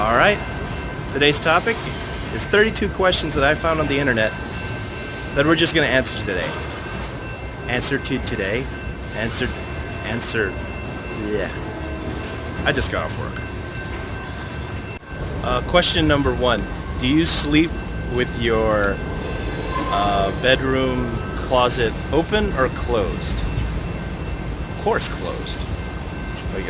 Alright, today's topic is 32 questions that I found on the internet that we're just going to answer today. Answer to today. Answer. Yeah. I just got off work. Question number 1. Do you sleep with your bedroom closet open or closed? Of course closed. Like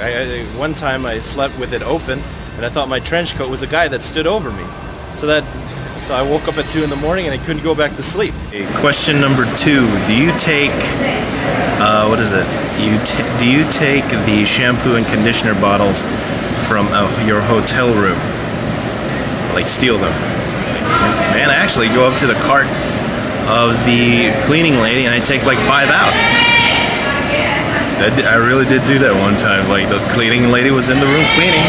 one time I slept with it open and I thought my trench coat was a guy that stood over me. So I woke up at 2 in the morning and I couldn't go back to sleep. Question number 2. Do you take, do you take the shampoo and conditioner bottles from your hotel room? Like steal them? Man, I actually go up to the cart of the cleaning lady and I take like 5 out. I really did do that one time. Like the cleaning lady was in the room cleaning.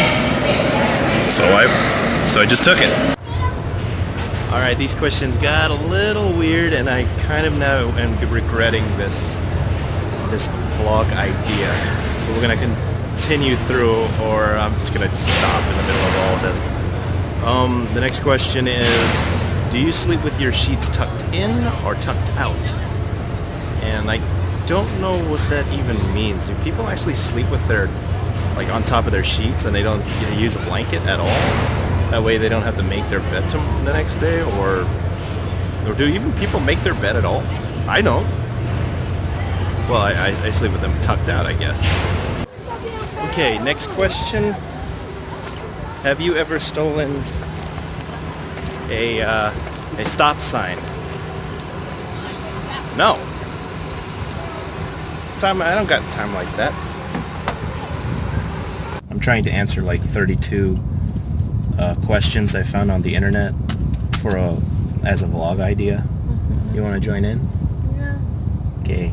So I just took it. Alright, these questions got a little weird and I kind of now am regretting this vlog idea. But we're going to continue through or I'm just going to stop in the middle of all of this. The next question is, do you sleep with your sheets tucked in or tucked out? And I don't know what that even means. Do people actually sleep with their, like on top of their sheets and they don't use a blanket at all? That way they don't have to make their bed the next day, or do even people make their bed at all? I don't. Well, I sleep with them tucked out, I guess. Okay, next question. Have you ever stolen a stop sign? No. I don't got time like that. I'm trying to answer like 32 questions I found on the internet as a vlog idea. Mm-hmm. You want to join in? Yeah. Okay.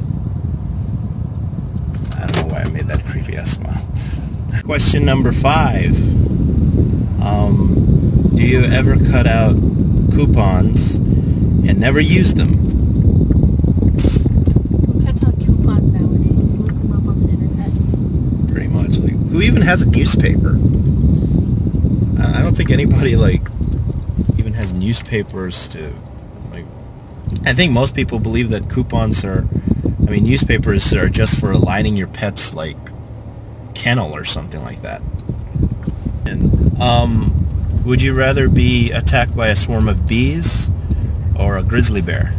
I don't know why I made that creepy ass smile. Question number 5. Do you ever cut out coupons and never use them? Who cuts out coupons nowadays? Look them up on the internet. Pretty much. Like, who even has a newspaper? I don't think anybody even has newspapers to like. I think most people believe that newspapers are just for lining your pet's like kennel or something like that. And would you rather be attacked by a swarm of bees or a grizzly bear?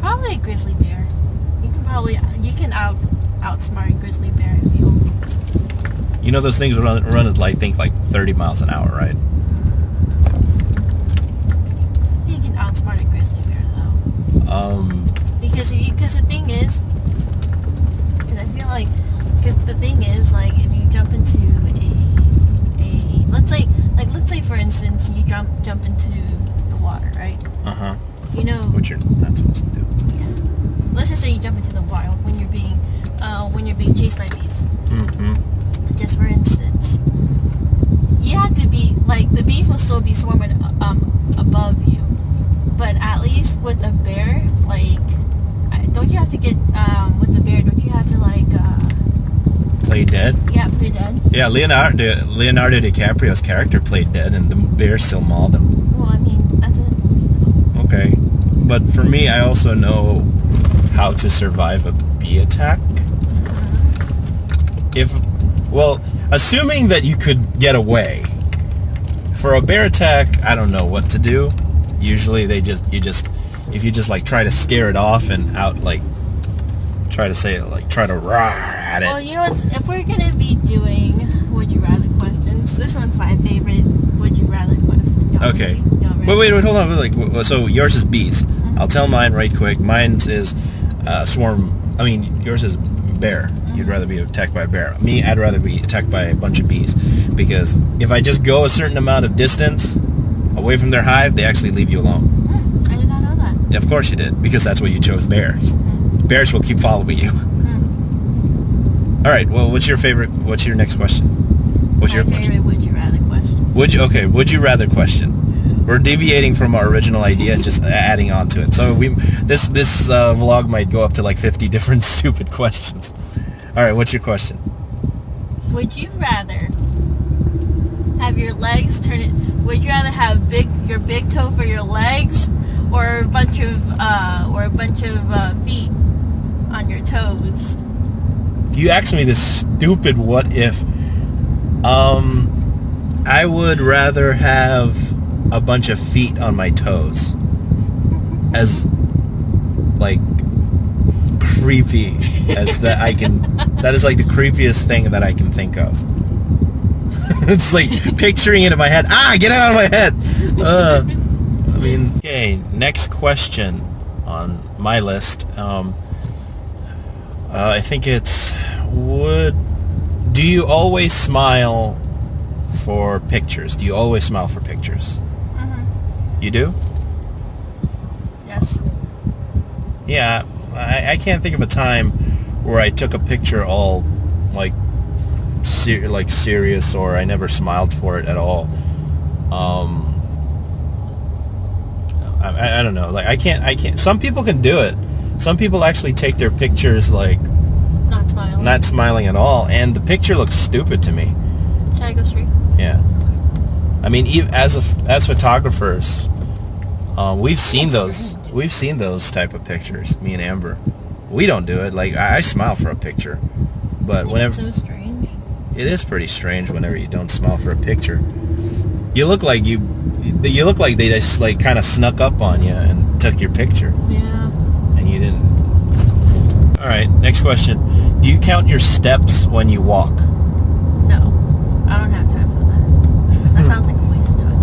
Probably a grizzly bear. You can outsmart a grizzly bear if you. You know those things run at like 30 miles an hour, right? You can outsmart a grizzly bear though. Because the thing is, if you jump into let's say for instance you jump into the water, right? Uh-huh. You know what you're not supposed to do. Yeah. Let's just say you jump into the water when you're being chased by bees. Mm-hmm. Just for instance, you have to be like the bees will still be swarming above you, but at least with a bear, like don't you have to get with the bear? Don't you have to play dead? Yeah, play dead. Yeah, Leonardo DiCaprio's character played dead, and the bear still mauled him. Well, I mean that's it. Okay, but for me, I also know how to survive a bee attack. Assuming that you could get away. For a bear attack, I don't know what to do. Usually if you just like try to scare it off and try to roar at it. Well, you know what? If we're gonna be doing would you rather questions, this one's my favorite would you rather question. Okay. Wait, hold on. So yours is bees. Mm-hmm. I'll tell mine right quick. Mine is yours is bear. You'd rather be attacked by a bear. Me, I'd rather be attacked by a bunch of bees. Because if I just go a certain amount of distance away from their hive, they actually leave you alone. I did not know that. Yeah, of course you did. Because that's why you chose bears. Mm-hmm. Bears will keep following you. Mm-hmm. All right, well, what's your next question? What's your favorite would you rather question? Would you rather question? We're deviating from our original idea and just adding on to it. So this vlog might go up to like 50 different stupid questions. All right, what's your question? Would you rather have your legs turn it? Would you rather have your big toe for your legs, or a bunch of feet on your toes? You asked me this stupid what if. I would rather have a bunch of feet on my toes. As like creepy as that I can. That is like the creepiest thing that I can think of. It's like picturing it in my head. Get it out of my head. I mean, okay. Next question on my list. I think it's do you always smile for pictures? Do you always smile for pictures? Mm-hmm. You do? Yes. Yeah, I can't think of a time where I took a picture all like serious, or I never smiled for it at all. I don't know. Like I can't. Some people can do it. Some people actually take their pictures like not smiling at all, and the picture looks stupid to me. Should I go straight? Yeah. I mean, even as photographers, we've seen those. We've seen those type of pictures. Me and Amber, we don't do it. Like I smile for a picture, but whenever it's so strange. It is pretty strange whenever you don't smile for a picture. You look like they just like kind of snuck up on you and took your picture. Yeah. And you didn't. All right, next question. Do you count your steps when you walk? No, I don't have time for that. That sounds like a waste of time.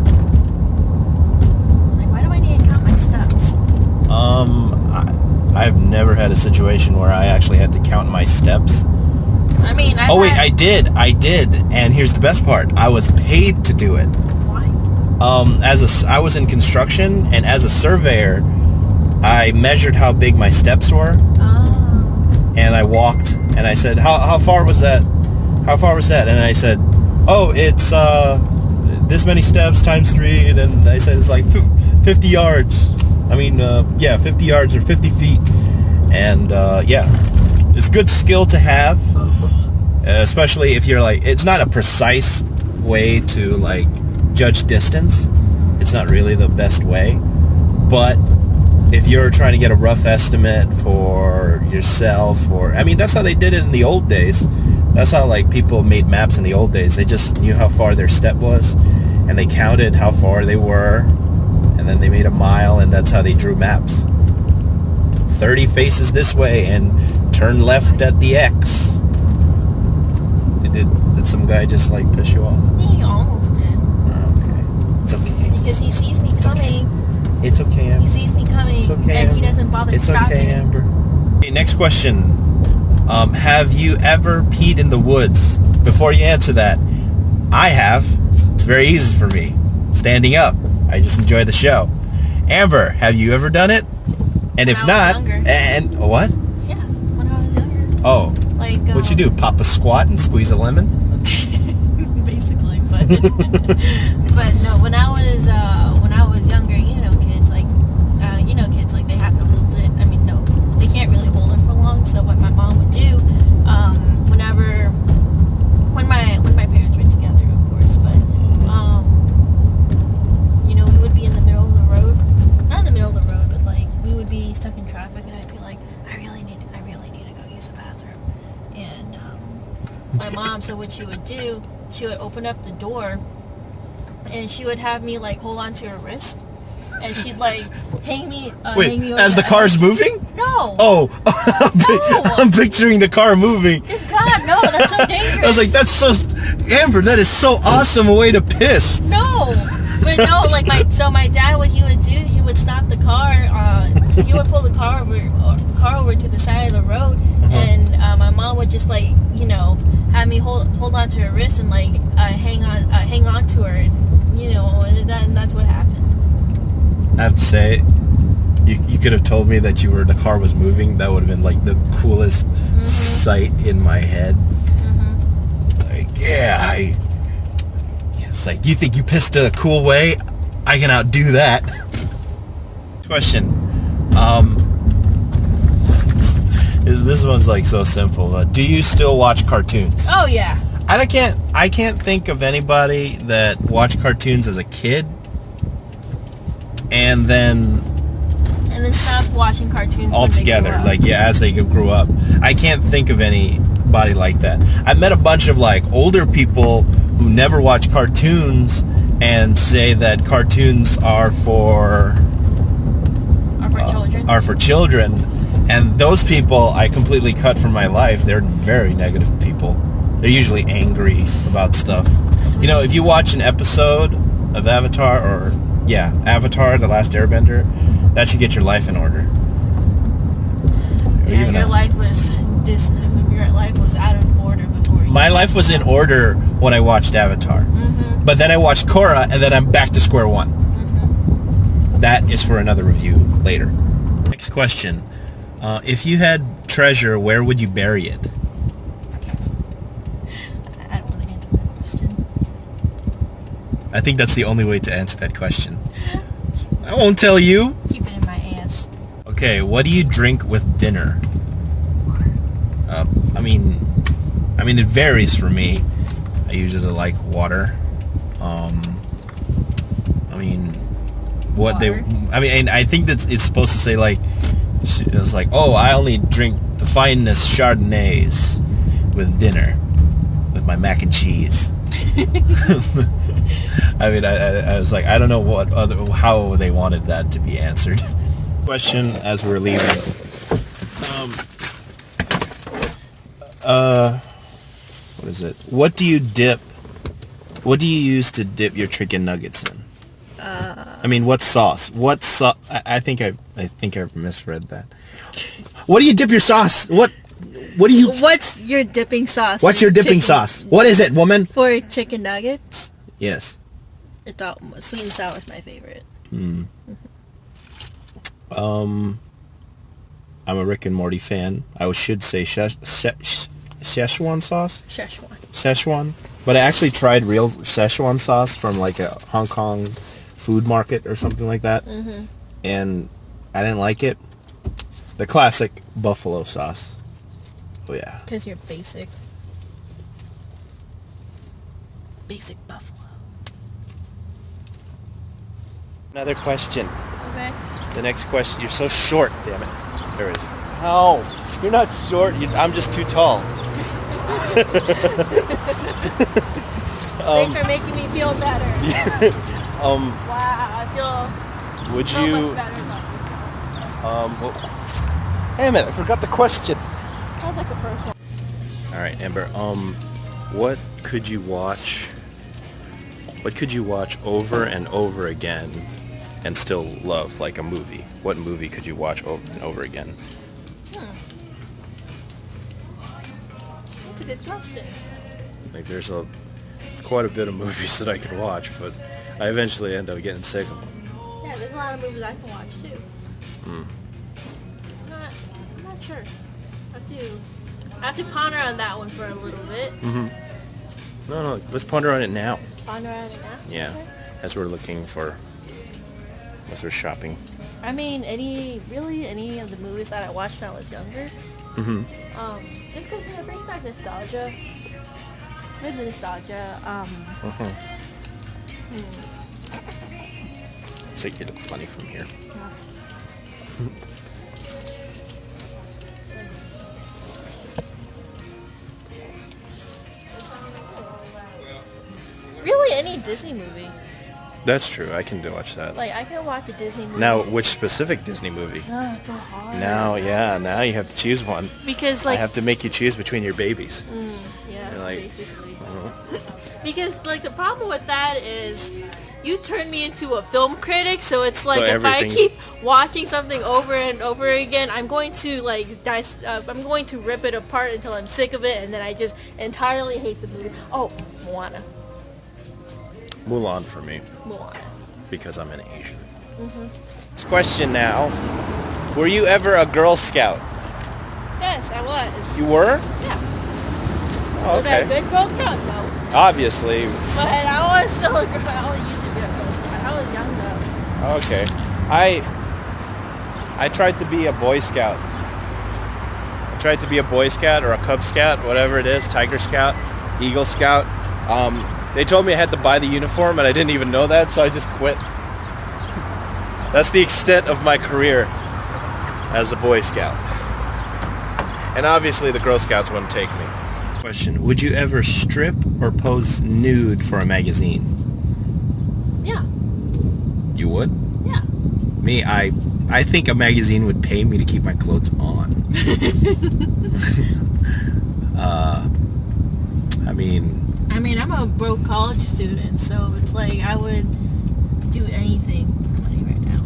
Like, why do I need to count my steps? I've never had a situation where I actually had to count my steps. I mean, I did, and here's the best part. I was paid to do it. Why? I was in construction, and as a surveyor, I measured how big my steps were. Oh. And I walked, and I said, how far was that? How far was that? And I said, oh, it's this many steps times 3. And then I said, it's like 50 yards. I mean, 50 yards or 50 feet. And yeah, it's good skill to have, especially if you're like, it's not a precise way to like judge distance. It's not really the best way, but if you're trying to get a rough estimate for yourself, or I mean, that's how they did it in the old days. That's how like people made maps in the old days. They just knew how far their step was, and they counted how far they were, and then they made a mile, and that's how they drew maps. 30 faces this way and turn left at the X. Did some guy just like piss you off? He almost did. Oh, okay. It's okay. Because he sees me coming. It's okay, Amber. He sees me coming. It's okay, and Amber. he doesn't bother stopping. It's okay, Amber. Okay, next question. Have you ever peed in the woods? Before you answer that, I have. It's very easy for me. Standing up. I just enjoy the show. Amber, have you ever done it? And if not, and what? Yeah, when I was younger. Oh. Like, what'd you do? Pop a squat and squeeze a lemon? Basically, but but no. When I was younger, kids like they have to hold it. I mean, no, they can't really hold it for long. So what my mom would do, when my parents were together, of course, but we would be in the middle of the road, not in the middle of the road, but like we would be stuck in traffic, and I'd be like, I really need to go use the bathroom, and my mom. So what she would do, she would open up the door, and she would have me like hold on to her wrist, and she'd like hang me. Wait, hang me over as the car's moving? No. Oh, I'm picturing the car moving. God, no, that's so dangerous. I was like, that's so, Amber, that is so awesome a way to piss. No, but no, like my dad, what he would do, he would stop the car. So he would pull the car over to the side of the road, and my mom would just like have me hold on to her wrist and like hang on to her, and that's what happened. I have to say, you could have told me that the car was moving. That would have been like the coolest sight in my head. Like, yeah, it's like, you think you pissed a cool way? I can outdo that. Question. This one's like so simple. Do you still watch cartoons? Oh yeah. I can't think of anybody that watched cartoons as a kid and then stopped watching cartoons altogether. when they grew up. Like, yeah, as they grew up. I can't think of anybody like that. I've met a bunch of like older people who never watch cartoons and say that cartoons are for children. Are for children, and those people I completely cut from my life. They're very negative people. They're usually angry about stuff. You know, if you watch an episode of Avatar, Avatar: The Last Airbender, that should get your life in order. Yeah, your life was out of order before you. My life was in order when I watched Avatar. Mm-hmm. But then I watched Korra, and then I'm back to square one. Mm-hmm. That is for another review later. Next question. If you had treasure, where would you bury it? I don't want to answer that question. I think that's the only way to answer that question. I won't tell you. Keep it in my ass. Okay, what do you drink with dinner? I mean, it varies for me. I usually like water. I think that it's supposed to say like, it's like, oh, I only drink the finest Chardonnays with dinner, with my mac and cheese. I was like, I don't know how they wanted that to be answered. Question as we're leaving. What is it? What do you use to dip your chicken nuggets in? What sauce? I think I've misread that. What do you dip your sauce? What do you... What's your dipping sauce? What's your dipping sauce? What is it, woman? For chicken nuggets? Yes. It's all, sweet and sour is my favorite. I'm a Rick and Morty fan. I should say Szechuan sauce? Szechuan. But I actually tried real Szechuan sauce from like a Hong Kong food market or something like that. Mm-hmm. And I didn't like it. The classic buffalo sauce. Oh yeah. Because you're basic. Basic buffalo. Another question. Okay. The next question. You're so short, damn it. There it is. No, you're not short. I'm just too tall. Thanks for making me feel better. Wow, I feel would so you, much better about myself. Damn it, I forgot the question. Sounds like a first one. Alright, Amber, what could you watch over and over again and still love, like a movie? What movie could you watch over and over again? That's a good question. Like there's quite a bit of movies that I can watch, but I eventually end up getting sick of them. Yeah, there's a lot of movies I can watch too. I'm not sure. I have to ponder on that one for a little bit. Mm-hmm. No, let's ponder on it now. Ponder on it now? Yeah, okay. As we're shopping. I mean, any of the movies that I watched when I was younger. Mm-hmm. Just because it brings back nostalgia. With nostalgia. It's like you look funny from here. Really, any Disney movie. That's true. I can watch that. Like, I can watch a Disney movie. Now, which specific Disney movie? No, it's so hard. Now you have to choose one. Because, I have to make you choose between your babies. Yeah, like, basically. Because, the problem with that is you turn me into a film critic, so it's like if I keep watching something over and over again, I'm going to, I'm going to rip it apart until I'm sick of it, and then I just entirely hate the movie. Oh, Moana. Mulan for me. Moana. Because I'm an Asian. This question now. Were you ever a Girl Scout? Yes, I was. You were? Yeah. Oh, Was I a good Girl Scout? No. Obviously. But I was still a girl. I only used to be a Girl Scout. I was young though. Okay. I tried to be a Boy Scout. I tried to be a Boy Scout or a Cub Scout, whatever it is, Tiger Scout. Eagle Scout. They told me I had to buy the uniform, and I didn't even know that, so I just quit. That's the extent of my career as a Boy Scout. And obviously the Girl Scouts wouldn't take me. Question: would you ever strip or pose nude for a magazine? Yeah. You would? Yeah. Me, I think a magazine would pay me to keep my clothes on. I mean, I'm a broke college student, so it's like I would do anything for money right now.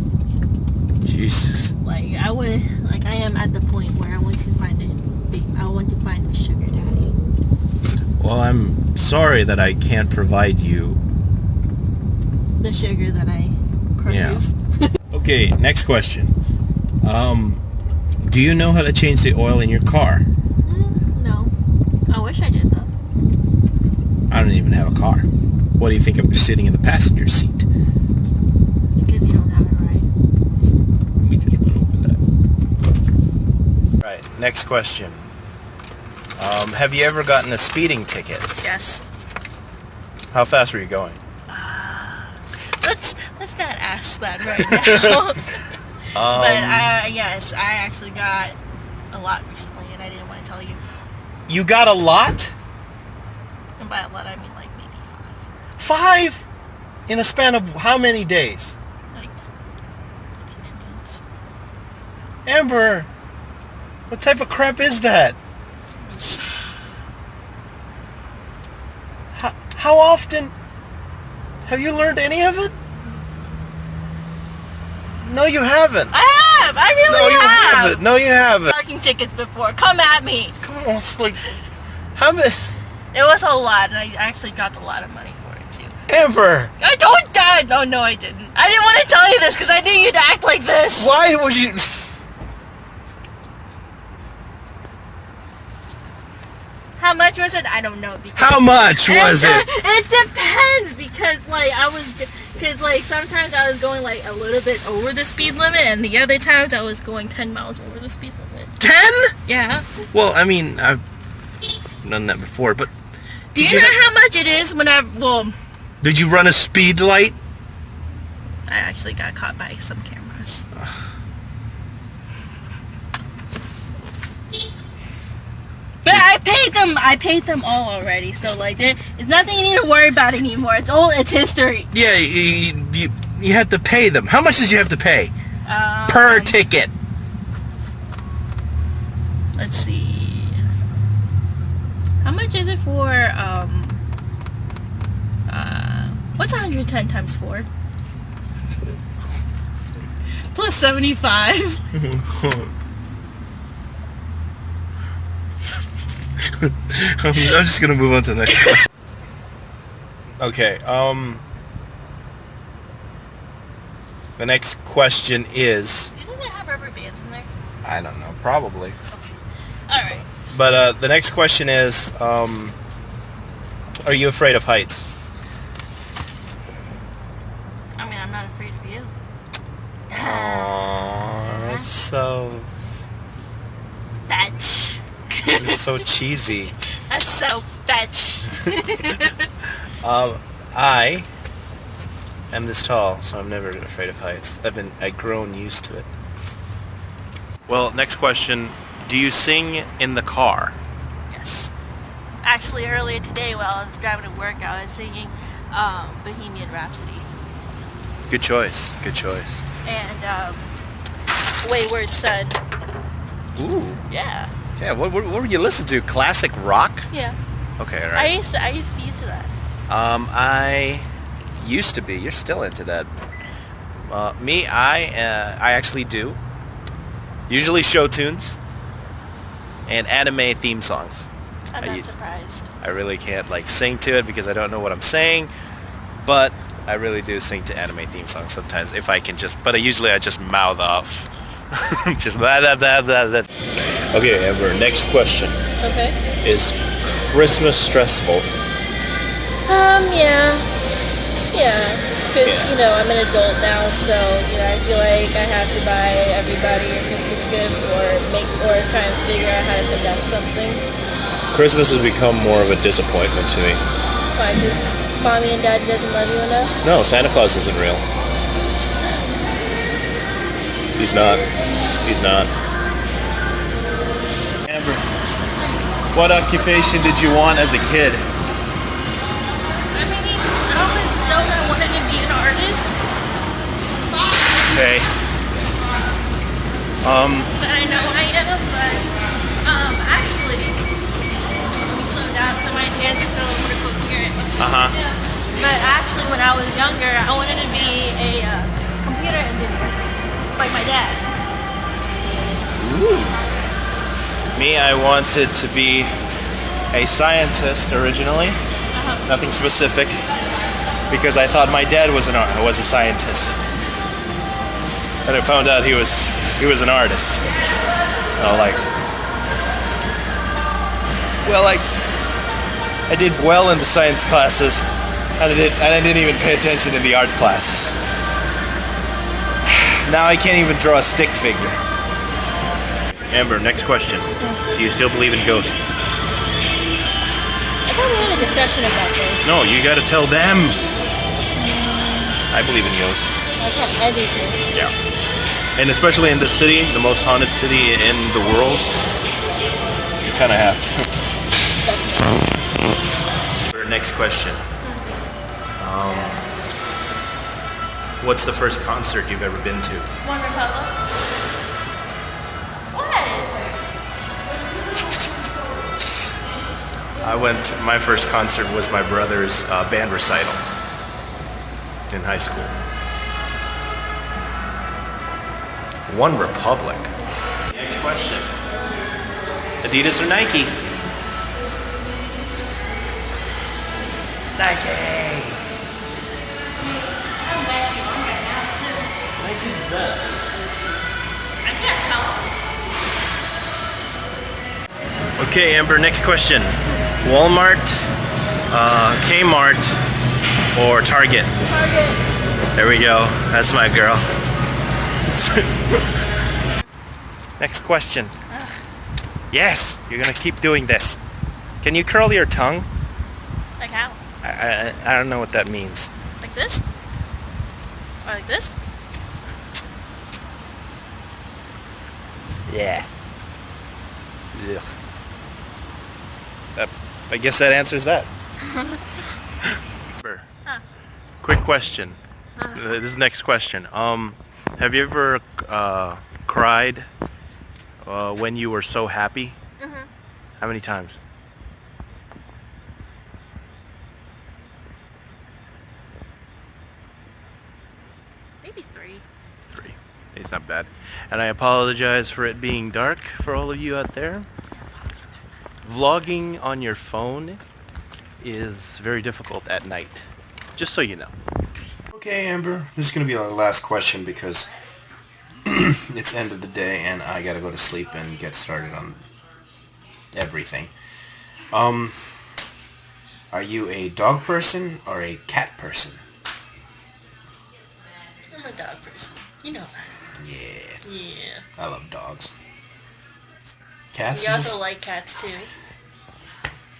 Jesus. Like I am at the point where I want to find a sugar daddy. Well, I'm sorry that I can't provide you The sugar that I crave. Yeah. Okay, next question. Do you know how to change the oil in your car? No. I wish I did though. I don't even have a car. What do you think I'm sitting in the passenger seat? Because you don't have it right. We just went over that. Right, next question. Have you ever gotten a speeding ticket? Yes. How fast were you going? Let's not ask that right now. But yes, I actually got a lot recently, and I didn't want to tell you. You got a lot? And by a lot, I mean like maybe 5. 5? In a span of how many days? Like 2 months. Amber, what type of crap is that? How often? Have you learned any of it? No, you haven't. I have! I really have! No, you haven't. Parking tickets before. Come at me! Come on, it's like, how many? It was a lot, and I actually got a lot of money for it, too. Amber! I don't die! No, I didn't. I didn't want to tell you this, because I knew you'd act like this! Why would you... How much was it? I don't know. How much was it? It depends, because, like, sometimes I was going, like, a little bit over the speed limit, and the other times I was going 10 miles over the speed limit. 10? Yeah. Well, I mean, I've done that before, but... Do you know how much it is when Did you run a speed light? I actually got caught by some cameras. But I paid them all already, so like there's nothing you need to worry about anymore. It's history. Yeah, you had to pay them. How much did you have to pay? Per ticket. Let's see. How much is it for what's 110 times 4? Plus 75. I'm just gonna move on to the next question. Okay, the next question is... Do you think they have rubber bands in there? I don't know, probably. Okay. Alright. But the next question is, are you afraid of heights? I mean, I'm not afraid of you. Aww, that's so... Fetch. It's so cheesy. That's so fetch. I am this tall, so I'm never afraid of heights. I've grown used to it. Well, next question. Do you sing in the car? Yes. Actually, earlier today while I was driving to work, I was singing Bohemian Rhapsody. Good choice. Good choice. And Wayward Son. Ooh. Yeah. Yeah, what were you listening to? Classic rock? Yeah. Okay, all I right. used to be into that. I used to be. You're still into that. Me, I actually do. Usually show tunes and anime theme songs. I'm not surprised. I really can't like sing to it because I don't know what I'm saying, but I really do sing to anime theme songs sometimes if I can but I usually just mouth off. Just blah, blah, blah, blah, blah. Okay, Amber, next question. Okay. Is Christmas stressful? Yeah. Because, you know, I'm an adult now, so, you know, I feel like I have to buy everybody a Christmas gift or try and figure out how to finesse something. Christmas has become more of a disappointment to me. Why? Because mommy and daddy doesn't love you enough? No, Santa Claus isn't real. He's not. He's not. Amber, what occupation did you want as a kid? I mean, I always known I wanted to be an artist. Okay. But I know I am, but actually, let me slow down so my hands are so wonderful coherent. But actually, when I was younger, I wanted to be a computer engineer, like my dad. Me, I wanted to be a scientist originally. Nothing specific, because I thought my dad was a scientist, and I found out he was an artist. I did well in the science classes, and I didn't even pay attention in the art classes. Now I can't even draw a stick figure. Amber, next question. Do you still believe in ghosts? I thought we had a discussion about this. No, you gotta tell them. I believe in ghosts. Okay, I do too. Yeah. And especially in the city, the most haunted city in the world, you kind of have to. Next question. What's the first concert you've ever been to? One Republic. What? My first concert was my brother's band recital in high school. One Republic. Next question. Adidas or Nike? Nike. Nike's the best. I can't tell. Okay, Amber, next question. Walmart, Kmart, or Target? Target. There we go. That's my girl. Next question. Yes, you're gonna keep doing this. Can you curl your tongue? Like how? I don't know what that means. Like this? Or like this? Yeah. Ugh. I guess that answers that. Quick question. This is next question. Have you ever cried when you were so happy? How many times? Maybe 3. 3. It's not bad. And I apologize for it being dark for all of you out there. Vlogging on your phone is very difficult at night. Just so you know. Okay, Amber, this is going to be our last question because it's end of the day and I got to go to sleep and get started on everything. Are you a dog person or a cat person? I'm a dog person. You know that. Yeah. Yeah. I love dogs. Cats? You also like cats too.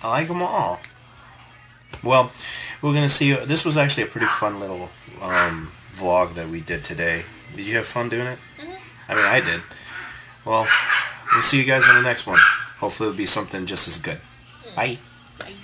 I like them all. Well, we're going to see. This was actually a pretty fun little vlog that we did today. Did you have fun doing it? I mean, I did. Well, we'll see you guys on the next one. Hopefully it'll be something just as good. Bye. Bye.